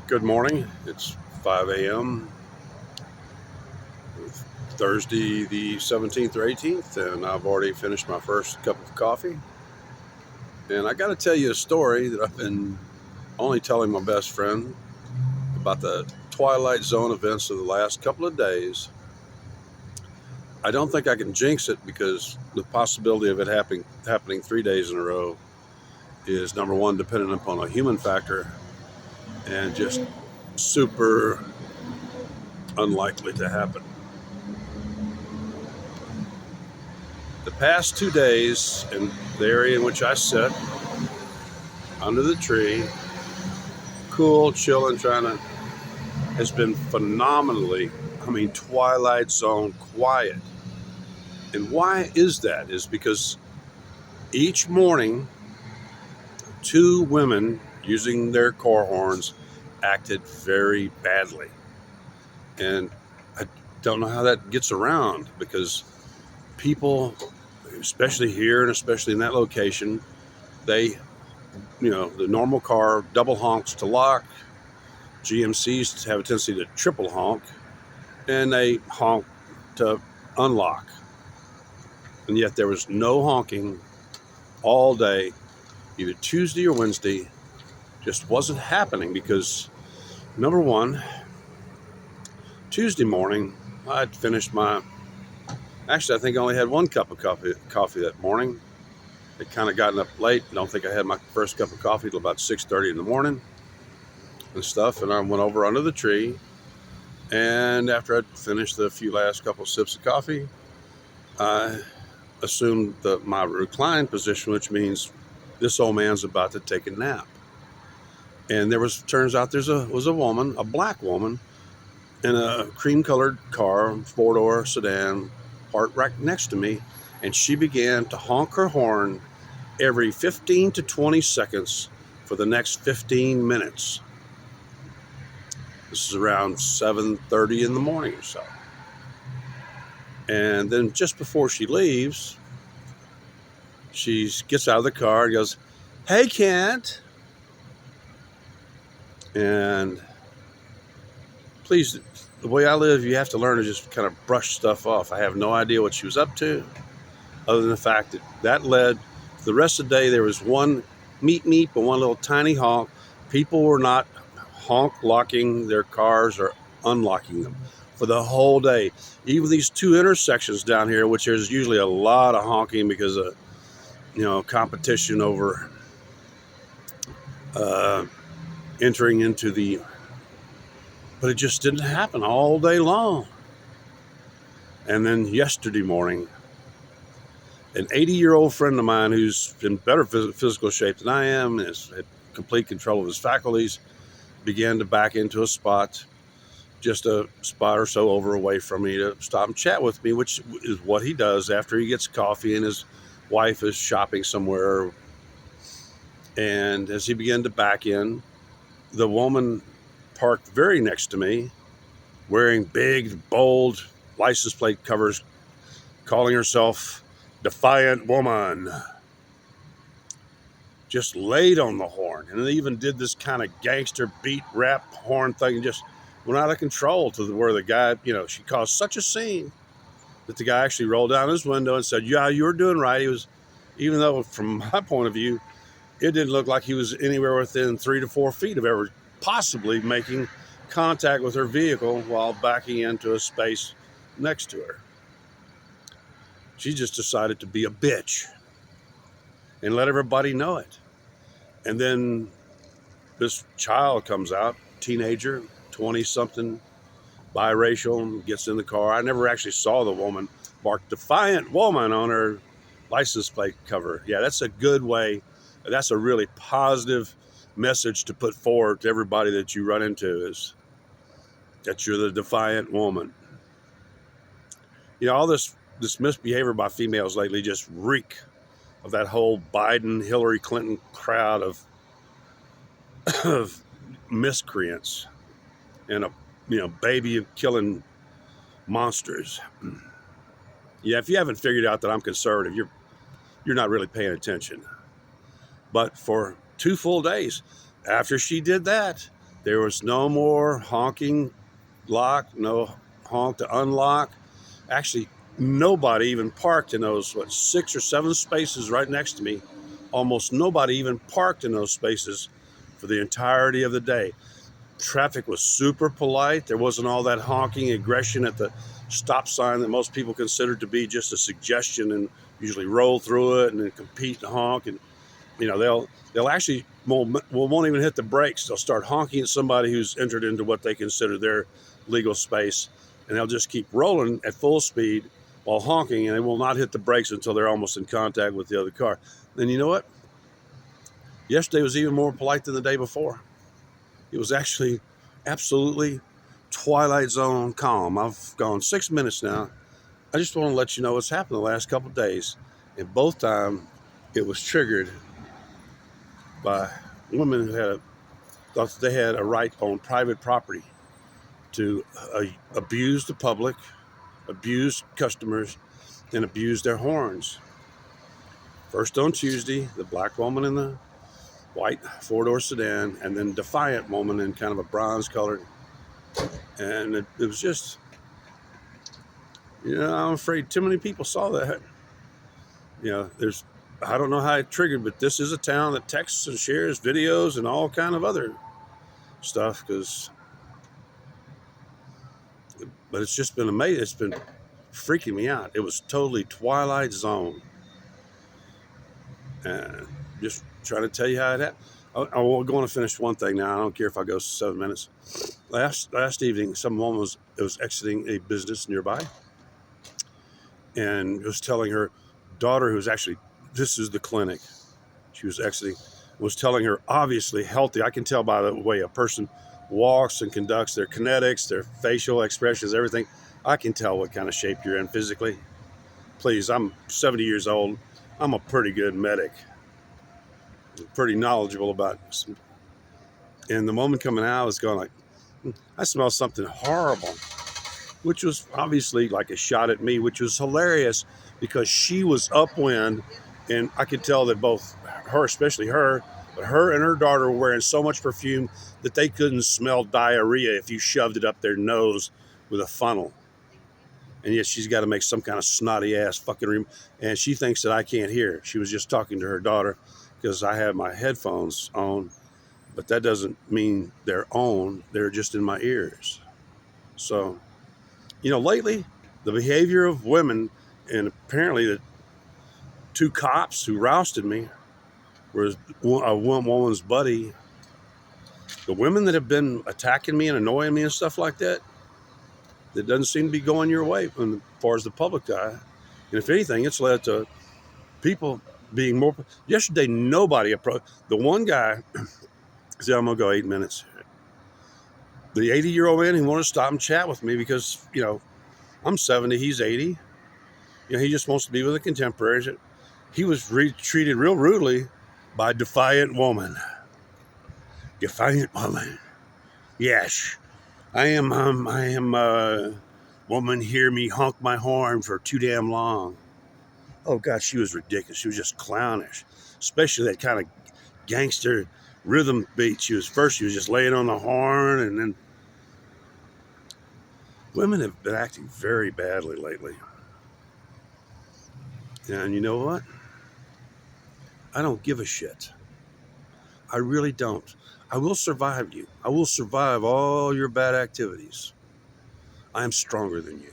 Good morning. It's 5 a.m. Thursday, the 17th or 18th, and I've already finished my first cup of coffee. And I got to tell you a story that I've been only telling my best friend about the Twilight Zone events of the last couple of days. I don't think I can jinx it because the possibility of it happening 3 days in a row is number one, dependent upon a human factor, and just super unlikely to happen. The past 2 days in the area in which I sit, under the tree, cool, chilling, has been phenomenally, Twilight Zone quiet. And why is that? Is because each morning, two women using their car horns acted very badly. And I don't know how that gets around because people, especially here and especially in that location, they the normal car double honks to lock. GMCs have a tendency to triple honk, and they honk to unlock. And yet there was no honking all day, either Tuesday or Wednesday. Just wasn't happening because, number one, Tuesday morning, I'd finished actually, I think I only had one cup of coffee that morning. I'd kind of gotten up late. I don't think I had my first cup of coffee till about 6:30 in the morning and stuff. And I went over under the tree. And after I'd finished the few last couple of sips of coffee, I assumed my reclined position, which means this old man's about to take a nap. And turns out was a woman, a black woman, in a cream-colored car, four-door sedan, parked right next to me, and she began to honk her horn every 15 to 20 seconds for the next 15 minutes. This is around 7:30 in the morning or so. And then just before she leaves, she gets out of the car and goes, "Hey, Kent." And please, the way I live, you have to learn to just kind of brush stuff off. I have no idea what she was up to, other than the fact that led to the rest of the day. There was one meep and one little tiny honk. People were not honk locking their cars or unlocking them for the whole day. Even these two intersections down here, which there's usually a lot of honking because of competition over entering into but it just didn't happen all day long. And then yesterday morning, an 80-year-old friend of mine who's in better physical shape than I am and has had complete control of his faculties began to back into a spot, just a spot or so away from me, to stop and chat with me, which is what he does after he gets coffee and his wife is shopping somewhere. And as he began to back in, the woman parked very next to me, wearing big, bold license plate covers, calling herself Defiant Woman, just laid on the horn. And they even did this kind of gangster beat rap horn thing and just went out of control to where the guy, she caused such a scene that the guy actually rolled down his window and said, "Yeah, you were doing right." He was, even though from my point of view, it didn't look like he was anywhere within 3 to 4 feet of ever possibly making contact with her vehicle while backing into a space next to her. She just decided to be a bitch and let everybody know it. And then this child comes out, teenager, 20-something, biracial, gets in the car. I never actually saw the woman mark Defiant Woman on her license plate cover. Yeah, that's a good way. That's a really positive message to put forward to everybody that you run into, is that you're the defiant woman. All this misbehavior by females lately just reek of that whole Biden, Hillary Clinton crowd of miscreants and baby killing monsters. Yeah, if you haven't figured out that I'm conservative, you're not really paying attention. But for 2 full days after she did that, There was no more honking lock, no honk to unlock. Actually, nobody even parked in those, 6 or 7 spaces right next to me. Almost nobody even parked in those spaces for the entirety of the day. Traffic was super polite. There wasn't all that honking aggression at the stop sign that most people consider to be just a suggestion and usually roll through it and then compete and honk. And they'll actually won't even hit the brakes. They'll start honking at somebody who's entered into what they consider their legal space, and they'll just keep rolling at full speed while honking, and they will not hit the brakes until they're almost in contact with the other car. Then you know what? Yesterday was even more polite than the day before. It was actually absolutely twilight zone calm. I've gone 6 minutes now. I just want to let you know what's happened the last couple of days. And both times it was triggered by women who thought they had a right on private property to abuse the public, abuse customers, and abuse their horns. First on Tuesday, the black woman in the white four-door sedan, and then Defiant woman in kind of a bronze colored. And it was just, I'm afraid too many people saw that. I don't know how it triggered, but this is a town that texts and shares videos and all kind of other stuff, but it's just been amazing. It's been freaking me out. It was totally twilight zone. And just trying to tell you how it happened. I'm going to finish one thing now. I don't care if I go 7 minutes. Last evening, some woman was exiting a business nearby and was telling her daughter, who's actually, this is the clinic she was exiting, was telling her, obviously healthy. I can tell by the way a person walks and conducts, their kinetics, their facial expressions, everything. I can tell what kind of shape you're in physically. Please, I'm 70 years old. I'm a pretty good medic, pretty knowledgeable about this. And the woman coming out was going like, I smell something horrible, which was obviously like a shot at me, which was hilarious because she was upwind, and I could tell that both her, especially her, but her and her daughter were wearing so much perfume that they couldn't smell diarrhea if you shoved it up their nose with a funnel. And yet she's got to make some kind of snotty ass fucking and she thinks that I can't hear. She was just talking to her daughter because I have my headphones on, but that doesn't mean they're on. They're just in my ears. So, lately the behavior of women, and apparently the 2 cops who rousted me was a woman's buddy. The women that have been attacking me and annoying me and stuff like that, that doesn't seem to be going your way as far as the public eye. And if anything, it's led to people being more. Yesterday, nobody approached. The one guy said, I'm going to go 8 minutes. The 80-year-old man, he wanted to stop and chat with me because, I'm 70, he's 80. He just wants to be with a contemporary. He was treated real rudely by Defiant Woman. Defiant Woman. Yes. I am, woman, hear me honk my horn for too damn long. Oh, God, she was ridiculous. She was just clownish, especially that kind of gangster rhythm beat. She was just laying on the horn, and then women have been acting very badly lately. And you know what? I don't give a shit. I really don't. I will survive you. I will survive all your bad activities. I am stronger than you.